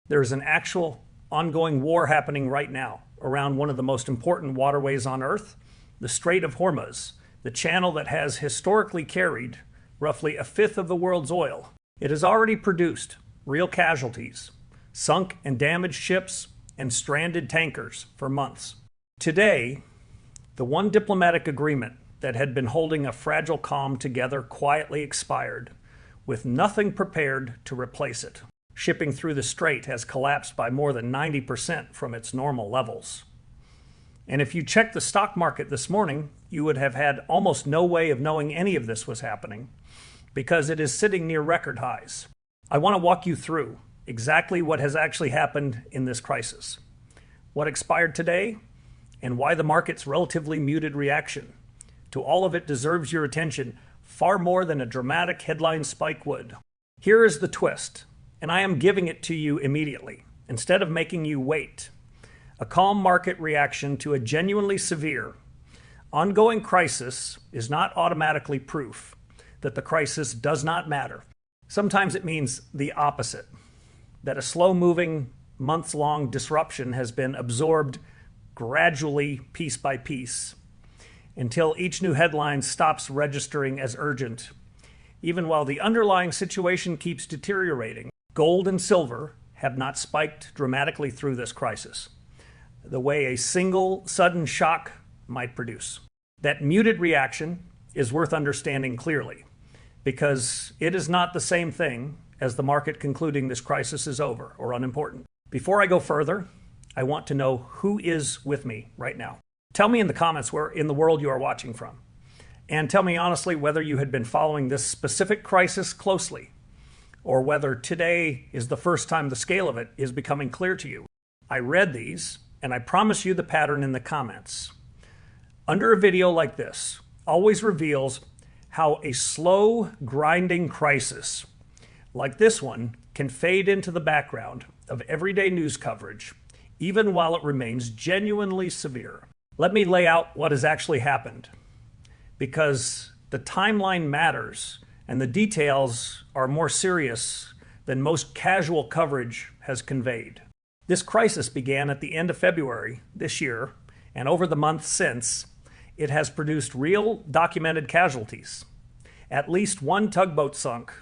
There is an actual ongoing war happening right now around one of the most important waterways on Earth, the Strait of Hormuz, the channel that has historically carried roughly a fifth of the world's oil. It has already produced real casualties, sunk and damaged ships, and stranded tankers for months. Today, the one diplomatic agreement that had been holding a fragile calm together quietly expired, with nothing prepared to replace it. Shipping through the strait has collapsed by more than 90% from its normal levels. And if you checked the stock market this morning, you would have had almost no way of knowing any of this was happening, because it is sitting near record highs. I want to walk you through exactly what has actually happened in this crisis, what expired today, and why the market's relatively muted reaction to all of it deserves your attention far more than a dramatic headline spike would. Here is the twist, and I am giving it to you immediately, instead of making you wait. A calm market reaction to a genuinely severe, ongoing crisis is not automatically proof that the crisis does not matter. Sometimes it means the opposite, that a slow-moving, months-long disruption has been absorbed gradually, piece by piece, until each new headline stops registering as urgent, even while the underlying situation keeps deteriorating. Gold and silver have not spiked dramatically through this crisis, the way a single sudden shock might produce. That muted reaction is worth understanding clearly, because it is not the same thing as the market concluding this crisis is over or unimportant. Before I go further, I want to know who is with me right now. Tell me in the comments where in the world you are watching from. And tell me honestly whether you had been following this specific crisis closely, or whether today is the first time the scale of it is becoming clear to you. I read these, and I promise you the pattern in the comments. Under a video like this, always reveals how a slow, grinding crisis like this one can fade into the background of everyday news coverage, even while it remains genuinely severe. Let me lay out what has actually happened, because the timeline matters and the details are more serious than most casual coverage has conveyed. This crisis began at the end of February this year, and over the months since, it has produced real documented casualties. At least one tugboat sunk,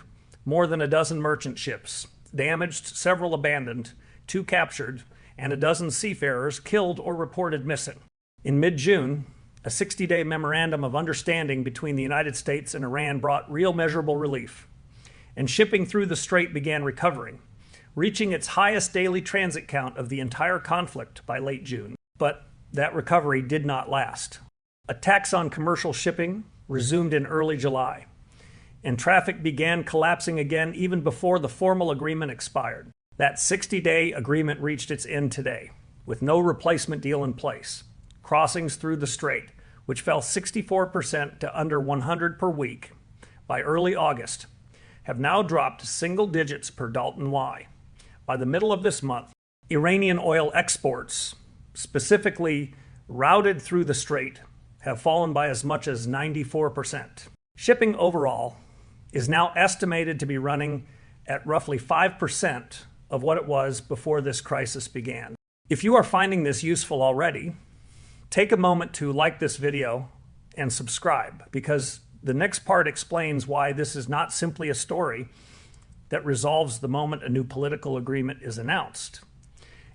more than a dozen merchant ships damaged, several abandoned, 2 captured, and a dozen seafarers killed or reported missing. In mid-June, a 60-day memorandum of understanding between the United States and Iran brought real measurable relief, and shipping through the strait began recovering, reaching its highest daily transit count of the entire conflict by late June. But that recovery did not last. Attacks on commercial shipping resumed in early July, and traffic began collapsing again even before the formal agreement expired. That 60-day agreement reached its end today, with no replacement deal in place. Crossings through the strait, which fell 64% to under 100 per week by early August, have now dropped single digits per Dalton Y. By the middle of this month, Iranian oil exports, specifically routed through the strait, have fallen by as much as 94%. Shipping overall is now estimated to be running at roughly 5% of what it was before this crisis began. If you are finding this useful already, take a moment to like this video and subscribe, because the next part explains why this is not simply a story that resolves the moment a new political agreement is announced.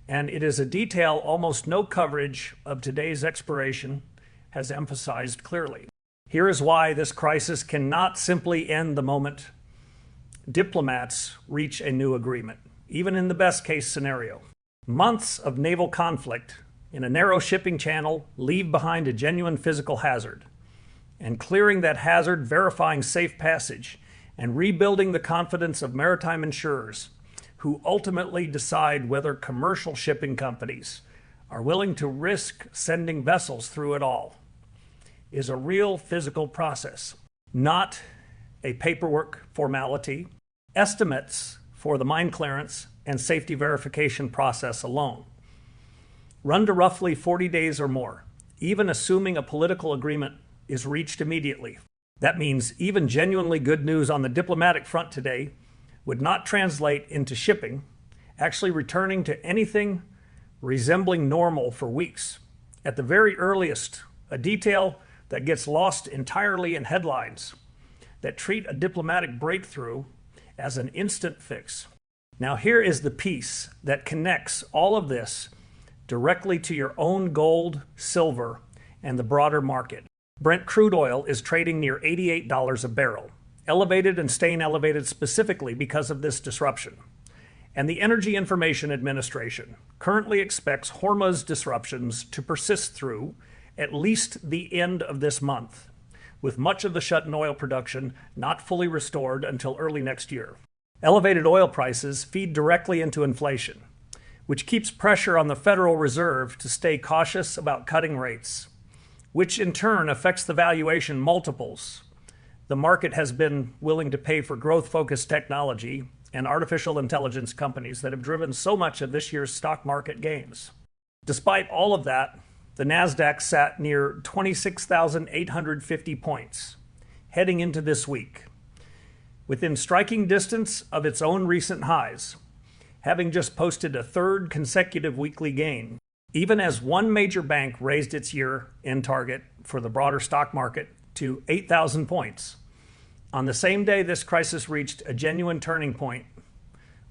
And it is a detail almost no coverage of today's expiration has emphasized clearly. Here is why this crisis cannot simply end the moment diplomats reach a new agreement, even in the best case scenario. Months of naval conflict in a narrow shipping channel leave behind a genuine physical hazard, and clearing that hazard, verifying safe passage, and rebuilding the confidence of maritime insurers who ultimately decide whether commercial shipping companies are willing to risk sending vessels through it all, is a real physical process, not a paperwork formality. Estimates for the mine clearance and safety verification process alone run to roughly 40 days or more, even assuming a political agreement is reached immediately. That means even genuinely good news on the diplomatic front today would not translate into shipping actually returning to anything resembling normal for weeks. At the very earliest, a detail that gets lost entirely in headlines that treat a diplomatic breakthrough as an instant fix. Now here is the piece that connects all of this directly to your own gold, silver, and the broader market. Brent crude oil is trading near $88 a barrel, elevated and staying elevated specifically because of this disruption. And the Energy Information Administration currently expects Hormuz disruptions to persist through at least the end of this month, with much of the shut-in oil production not fully restored until early next year. Elevated oil prices feed directly into inflation, which keeps pressure on the Federal Reserve to stay cautious about cutting rates, which in turn affects the valuation multiples the market has been willing to pay for growth-focused technology and artificial intelligence companies that have driven so much of this year's stock market gains. Despite all of that, the Nasdaq sat near 26,850 points heading into this week, within striking distance of its own recent highs, having just posted a third consecutive weekly gain, even as one major bank raised its year-end target for the broader stock market to 8,000 points. On the same day this crisis reached a genuine turning point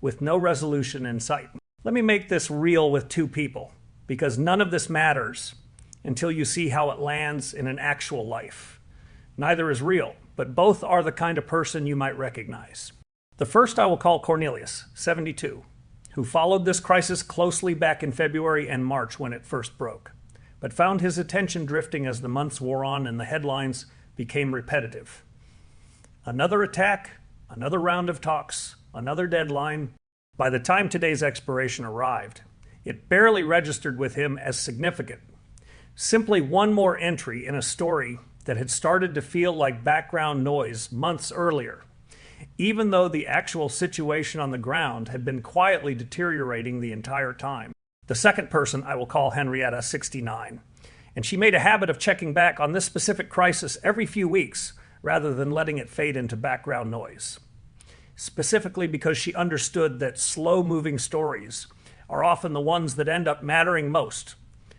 with no resolution in sight. Let me make this real with two people, because none of this matters until you see how it lands in an actual life. Neither is real, but both are the kind of person you might recognize. The first I will call Cornelius, 72, who followed this crisis closely back in February and March when it first broke, but found his attention drifting as the months wore on and the headlines became repetitive. Another attack, another round of talks, another deadline. By the time today's expiration arrived, it barely registered with him as significant. Simply one more entry in a story that had started to feel like background noise months earlier, even though the actual situation on the ground had been quietly deteriorating the entire time. The second person I will call Henrietta, 69, and she made a habit of checking back on this specific crisis every few weeks rather than letting it fade into background noise. Specifically because she understood that slow-moving stories are often the ones that end up mattering most,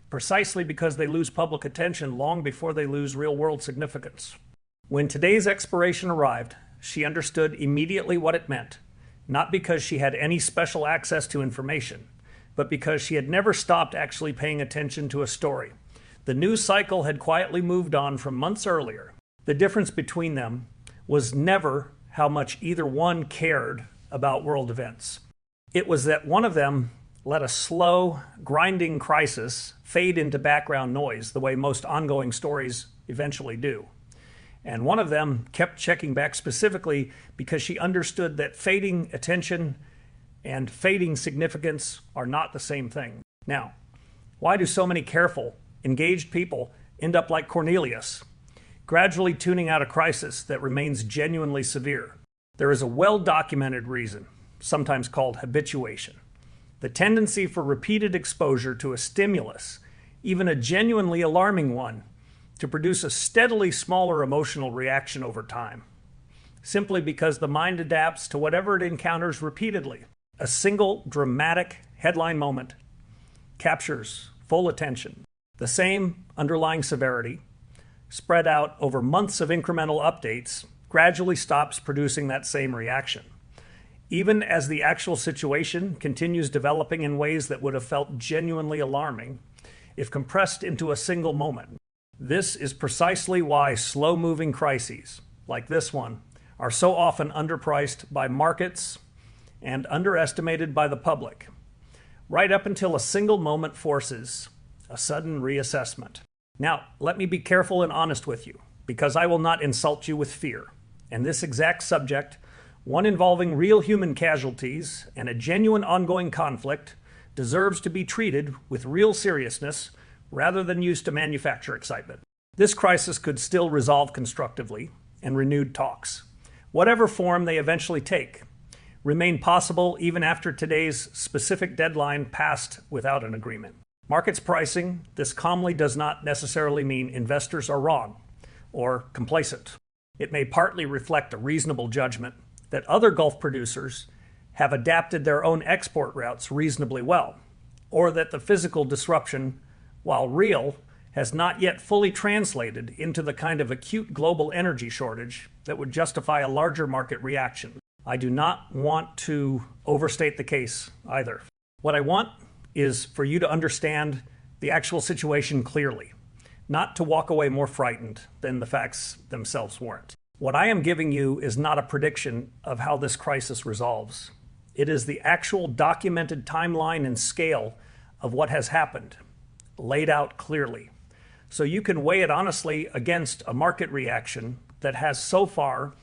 precisely because they lose public attention long before they lose real-world significance. When today's expiration arrived, she understood immediately what it meant, not because she had any special access to information, but because she had never stopped actually paying attention to a story. The news cycle had quietly moved on from months earlier. The difference between them was never how much either one cared about world events. It was that one of them let a slow, grinding crisis fade into background noise the way most ongoing stories eventually do. And one of them kept checking back specifically because she understood that fading attention and fading significance are not the same thing. Now, why do so many careful, engaged people end up like Cornelius, gradually tuning out a crisis that remains genuinely severe? There is a well-documented reason, sometimes called habituation. The tendency for repeated exposure to a stimulus, even a genuinely alarming one, to produce a steadily smaller emotional reaction over time, simply because the mind adapts to whatever it encounters repeatedly. A single dramatic headline moment captures full attention. The same underlying severity, spread out over months of incremental updates, gradually stops producing that same reaction, even as the actual situation continues developing in ways that would have felt genuinely alarming if compressed into a single moment. This is precisely why slow-moving crises, like this one, are so often underpriced by markets and underestimated by the public, right up until a single moment forces a sudden reassessment. Now, let me be careful and honest with you, because I will not insult you with fear. And this exact subject, one involving real human casualties and a genuine ongoing conflict, deserves to be treated with real seriousness rather than used to manufacture excitement. This crisis could still resolve constructively and renewed talks, whatever form they eventually take, remain possible even after today's specific deadline passed without an agreement. Markets pricing this calmly does not necessarily mean investors are wrong or complacent. It may partly reflect a reasonable judgment that other Gulf producers have adapted their own export routes reasonably well, or that the physical disruption, while real, has not yet fully translated into the kind of acute global energy shortage that would justify a larger market reaction. I do not want to overstate the case either. What I want is for you to understand the actual situation clearly, not to walk away more frightened than the facts themselves warrant. What I am giving you is not a prediction of how this crisis resolves. It is the actual documented timeline and scale of what has happened, laid out clearly, so you can weigh it honestly against a market reaction that has so far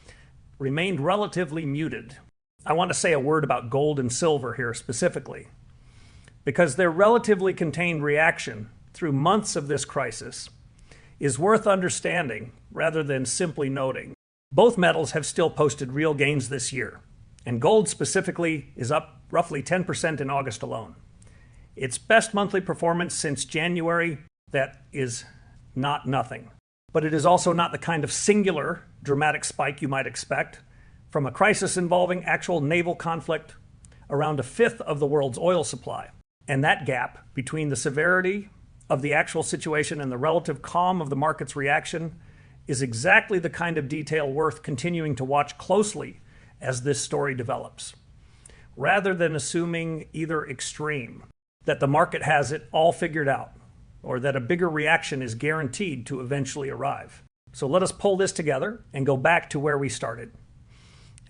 remained relatively muted. I want to say a word about gold and silver here specifically, because their relatively contained reaction through months of this crisis is worth understanding rather than simply noting. Both metals have still posted real gains this year, and gold specifically is up roughly 10% in August alone. Its best monthly performance since January. That is not nothing. But it is also not the kind of singular dramatic spike you might expect from a crisis involving actual naval conflict around a fifth of the world's oil supply. And that gap between the severity of the actual situation and the relative calm of the market's reaction is exactly the kind of detail worth continuing to watch closely as this story develops, rather than assuming either extreme, that the market has it all figured out, or that a bigger reaction is guaranteed to eventually arrive. So let us pull this together and go back to where we started.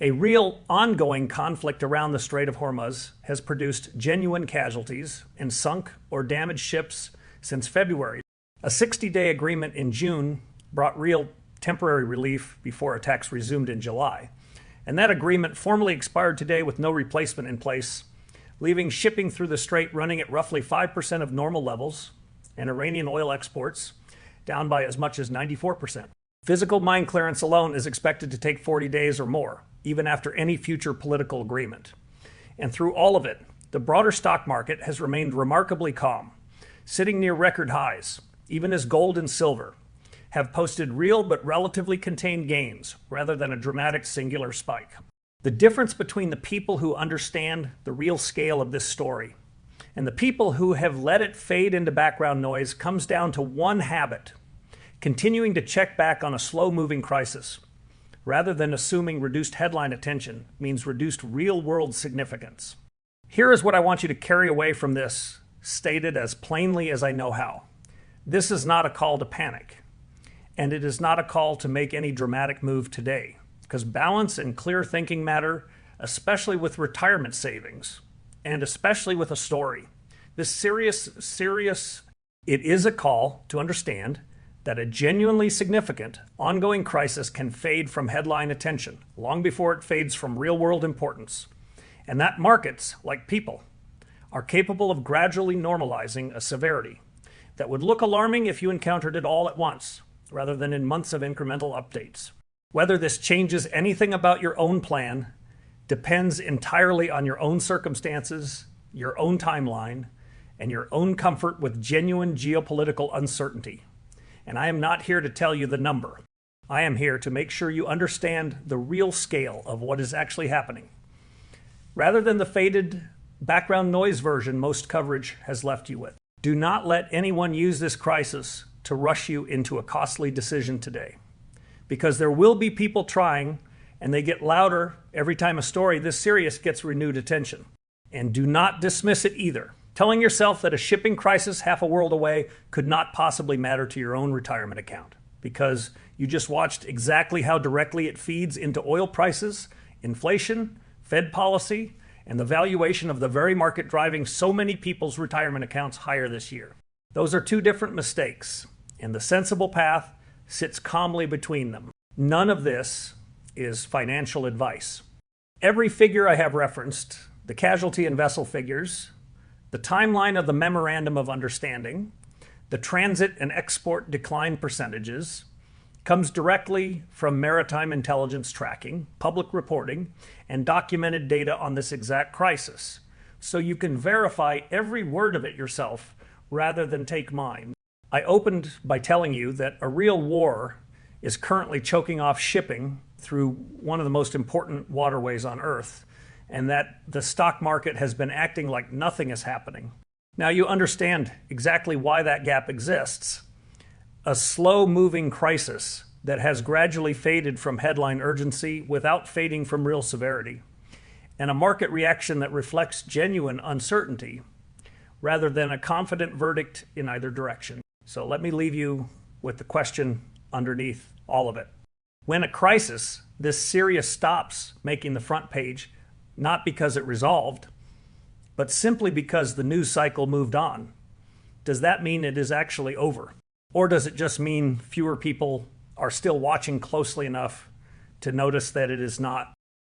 A real ongoing conflict around the Strait of Hormuz has produced genuine casualties and sunk or damaged ships since February. A 60-day agreement in June brought real temporary relief before attacks resumed in July. And that agreement formally expired today with no replacement in place, leaving shipping through the strait running at roughly 5% of normal levels, and Iranian oil exports down by as much as 94%. Physical mine clearance alone is expected to take 40 days or more, even after any future political agreement. And through all of it, the broader stock market has remained remarkably calm, sitting near record highs, even as gold and silver have posted real but relatively contained gains rather than a dramatic singular spike. The difference between the people who understand the real scale of this story and the people who have let it fade into background noise comes down to one habit: continuing to check back on a slow-moving crisis, rather than assuming reduced headline attention means reduced real-world significance. Here is what I want you to carry away from this, stated as plainly as I know how. This is not a call to panic, and it is not a call to make any dramatic move today, because balance and clear thinking matter, especially with retirement savings, and especially with a story. This serious, it is a call to understand that a genuinely significant, ongoing crisis can fade from headline attention long before it fades from real-world importance, and that markets, like people, are capable of gradually normalizing a severity that would look alarming if you encountered it all at once, rather than in months of incremental updates. Whether this changes anything about your own plan depends entirely on your own circumstances, your own timeline, and your own comfort with genuine geopolitical uncertainty. And I am not here to tell you the number. I am here to make sure you understand the real scale of what is actually happening, rather than the faded background noise version most coverage has left you with. Do not let anyone use this crisis to rush you into a costly decision today, because there will be people trying, and they get louder every time a story this serious gets renewed attention. And do not dismiss it either, telling yourself that a shipping crisis half a world away could not possibly matter to your own retirement account, because you just watched exactly how directly it feeds into oil prices, inflation, Fed policy, and the valuation of the very market driving so many people's retirement accounts higher this year. Those are two different mistakes, and the sensible path sits calmly between them. None of this is financial advice. Every figure I have referenced, the casualty and vessel figures, the timeline of the Memorandum of Understanding, the transit and export decline percentages, comes directly from maritime intelligence tracking, public reporting, and documented data on this exact crisis. So you can verify every word of it yourself rather than take mine. I opened by telling you that a real war is currently choking off shipping through one of the most important waterways on Earth, and that the stock market has been acting like nothing is happening. Now you understand exactly why that gap exists. A slow-moving crisis that has gradually faded from headline urgency without fading from real severity, and a market reaction that reflects genuine uncertainty rather than a confident verdict in either direction. So let me leave you with the question underneath all of it. When a crisis this serious stops making the front page, not because it resolved, but simply because the news cycle moved on, does that mean it is actually over? Or does it just mean fewer people are still watching closely enough to notice that it is not